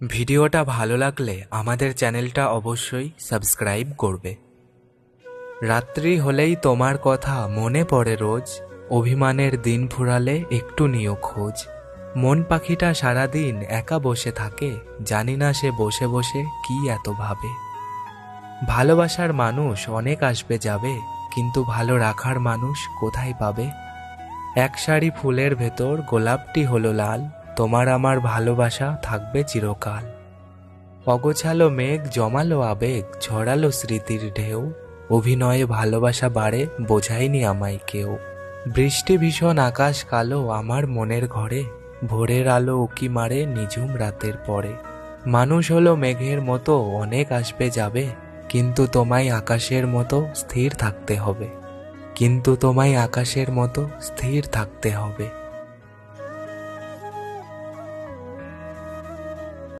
ভিডিওটা ভালো লাগলে আমাদের চ্যানেলটা অবশ্যই সাবস্ক্রাইব করবে। রাত্রি হলেই তোমার কথা মনে পড়ে রোজ, অভিমানের দিন ফুরালে একটু নিও খোঁজ। মন পাখিটা সারাদিন একা বসে থাকে, জানি না সে বসে বসে কি এত ভাবে। ভালোবাসার মানুষ অনেক আসবে যাবে, কিন্তু ভালো রাখার মানুষ কোথায় পাবে? এক সারি ফুলের ভেতর গোলাপটি হলো লাল, তোমার আমার ভালোবাসা থাকবে চিরকাল। অগোছালো মেঘ জমালো আবেগ, ঝরালো স্মৃতির ঢেউ, অভিনয়ে ভালোবাসা বাড়ে বোঝায়নি আমায় কেউ। বৃষ্টি ভীষণ আকাশ কালো আমার মনের ঘরে, ভোরের আলো উকি মারে নিঝুম রাতের পরে। মানুষ হলো মেঘের মতো অনেক আসবে যাবে, কিন্তু তোমায় আকাশের মতো স্থির থাকতে হবে, কিন্তু তোমায় আকাশের মতো স্থির থাকতে হবে।